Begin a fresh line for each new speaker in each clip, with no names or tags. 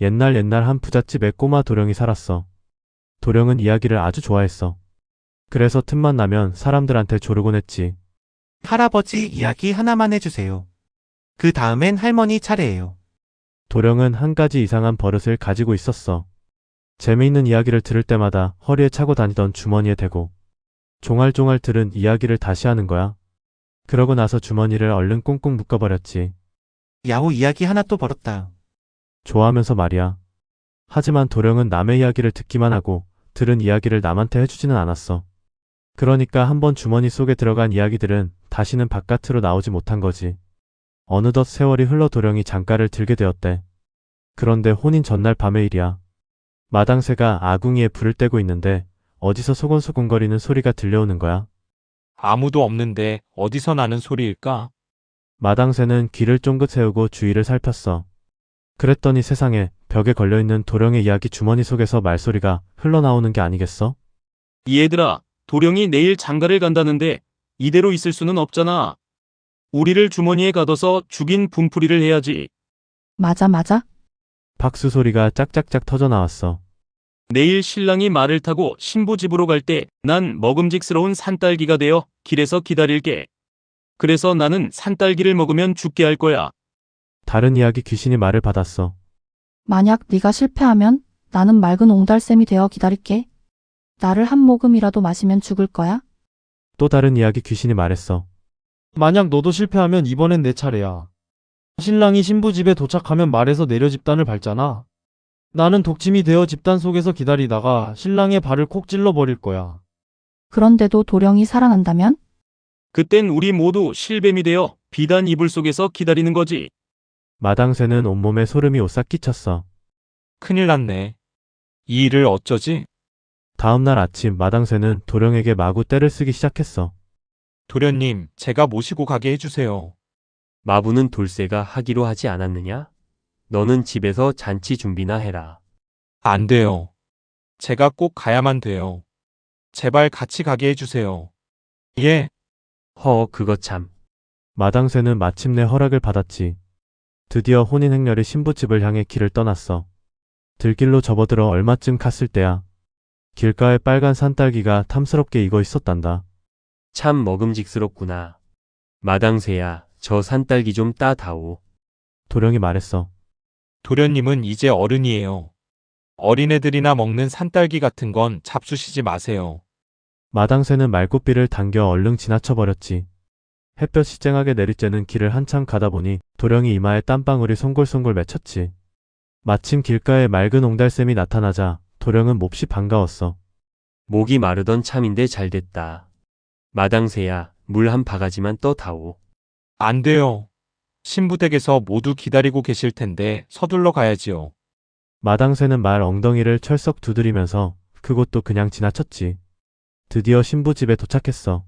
옛날 한 부잣집에 꼬마 도령이 살았어. 도령은 이야기를 아주 좋아했어. 그래서 틈만 나면 사람들한테 조르곤 했지.
할아버지 이야기 하나만 해주세요. 그 다음엔 할머니 차례예요.
도령은 한 가지 이상한 버릇을 가지고 있었어. 재미있는 이야기를 들을 때마다 허리에 차고 다니던 주머니에 대고 종알종알 들은 이야기를 다시 하는 거야. 그러고 나서 주머니를 얼른 꽁꽁 묶어버렸지.
야호 이야기 하나 또 벌었다.
좋아하면서 말이야. 하지만 도령은 남의 이야기를 듣기만 하고 들은 이야기를 남한테 해주지는 않았어. 그러니까 한번 주머니 속에 들어간 이야기들은 다시는 바깥으로 나오지 못한 거지. 어느덧 세월이 흘러 도령이 장가를 들게 되었대. 그런데 혼인 전날 밤의 일이야. 마당새가 아궁이에 불을 떼고 있는데 어디서 소곤소곤거리는 소리가 들려오는 거야.
아무도 없는데 어디서 나는 소리일까?
마당새는 귀를 쫑긋 세우고 주위를 살폈어. 그랬더니 세상에 벽에 걸려있는 도령의 이야기 주머니 속에서 말소리가 흘러나오는 게 아니겠어?
얘들아, 도령이 내일 장가를 간다는데 이대로 있을 수는 없잖아. 우리를 주머니에 가둬서 죽인 분풀이를 해야지.
맞아.
박수 소리가 짝짝짝 터져 나왔어.
내일 신랑이 말을 타고 신부 집으로 갈 때 난 먹음직스러운 산딸기가 되어 길에서 기다릴게. 그래서 나는 산딸기를 먹으면 죽게 할 거야.
다른 이야기 귀신이 말을 받았어.
만약 네가 실패하면 나는 맑은 옹달샘이 되어 기다릴게. 나를 한 모금이라도 마시면 죽을 거야.
또 다른 이야기 귀신이 말했어.
만약 너도 실패하면 이번엔 내 차례야. 신랑이 신부 집에 도착하면 말에서 내려 집단을 밟잖아. 나는 독침이 되어 집단 속에서 기다리다가 신랑의 발을 콕 찔러버릴 거야.
그런데도 도령이 살아난다면?
그땐 우리 모두 실뱀이 되어 비단 이불 속에서 기다리는 거지.
마당새는 온몸에 소름이 오싹 끼쳤어.
큰일 났네. 이 일을 어쩌지?
다음날 아침 마당새는 도령에게 마구 떼를 쓰기 시작했어.
도련님, 제가 모시고 가게 해주세요.
마부는 돌쇠가 하기로 하지 않았느냐? 너는 집에서 잔치 준비나 해라.
안 돼요. 제가 꼭 가야만 돼요. 제발 같이 가게 해주세요. 예.
그거 참.
마당새는 마침내 허락을 받았지. 드디어 혼인 행렬이 신부집을 향해 길을 떠났어. 들길로 접어들어 얼마쯤 갔을 때야. 길가에 빨간 산딸기가 탐스럽게 익어 있었단다.
참 먹음직스럽구나. 마당새야, 저 산딸기 좀 따다오.
도령이 말했어.
도련님은 이제 어른이에요. 어린애들이나 먹는 산딸기 같은 건 잡수시지 마세요.
마당새는 말꽃비를 당겨 얼른 지나쳐버렸지. 햇볕이 쨍하게 내리쬐는 길을 한참 가다 보니 도령이 이마에 땀방울이 송골송골 맺혔지. 마침 길가에 맑은 옹달샘이 나타나자 도령은 몹시 반가웠어.
목이 마르던 참인데 잘됐다. 마당새야, 물 한 바가지만 떠다오.
안 돼요. 신부댁에서 모두 기다리고 계실 텐데 서둘러 가야지요.
마당새는 말 엉덩이를 철썩 두드리면서 그곳도 그냥 지나쳤지. 드디어 신부 집에 도착했어.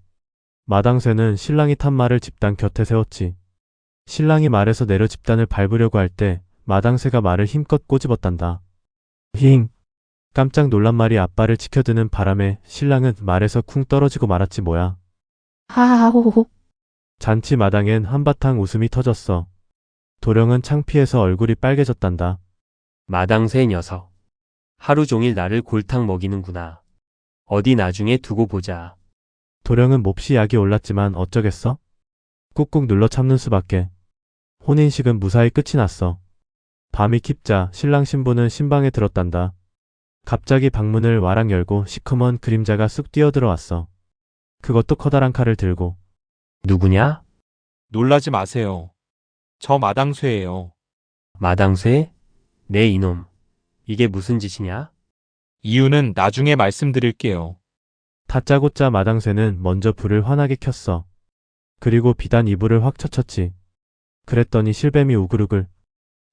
마당새는 신랑이 탄 말을 집단 곁에 세웠지. 신랑이 말에서 내려 집단을 밟으려고 할 때 마당새가 말을 힘껏 꼬집었단다. 힝! 깜짝 놀란 말이 앞발을 치켜드는 바람에 신랑은 말에서 쿵 떨어지고 말았지 뭐야.
하하하호호호.
잔치 마당엔 한바탕 웃음이 터졌어. 도령은 창피해서 얼굴이 빨개졌단다.
마당새 녀석. 하루 종일 나를 골탕 먹이는구나. 어디 나중에 두고 보자.
도령은 몹시 약이 올랐지만 어쩌겠어? 꾹꾹 눌러 참는 수밖에. 혼인식은 무사히 끝이 났어. 밤이 깊자 신랑 신부는 신방에 들었단다. 갑자기 방문을 와락 열고 시커먼 그림자가 쑥 뛰어들어왔어. 그것도 커다란 칼을 들고.
누구냐?
놀라지 마세요. 저 마당쇠예요.
마당새? 네 이놈. 이게 무슨 짓이냐?
이유는 나중에 말씀드릴게요.
다짜고짜 마당새는 먼저 불을 환하게 켰어. 그리고 비단 이불을 확 쳐쳤지. 그랬더니 실뱀이 우글우글.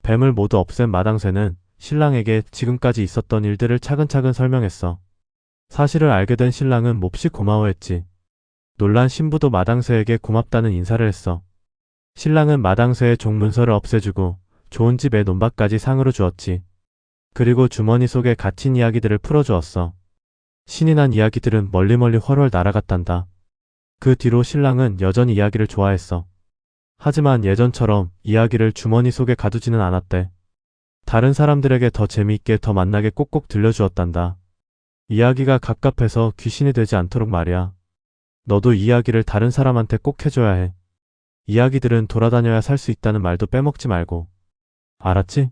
뱀을 모두 없앤 마당새는 신랑에게 지금까지 있었던 일들을 차근차근 설명했어. 사실을 알게 된 신랑은 몹시 고마워했지. 놀란 신부도 마당새에게 고맙다는 인사를 했어. 신랑은 마당새의 종문서를 없애주고 좋은 집에 논밭까지 상으로 주었지. 그리고 주머니 속에 갇힌 이야기들을 풀어주었어. 신이 난 이야기들은 멀리 훨훨 날아갔단다. 그 뒤로 신랑은 여전히 이야기를 좋아했어. 하지만 예전처럼 이야기를 주머니 속에 가두지는 않았대. 다른 사람들에게 더 재미있게 더 만나게 꼭꼭 들려주었단다. 이야기가 갑갑해서 귀신이 되지 않도록 말이야. 너도 이야기를 다른 사람한테 꼭 해줘야 해. 이야기들은 돌아다녀야 살 수 있다는 말도 빼먹지 말고. 알았지?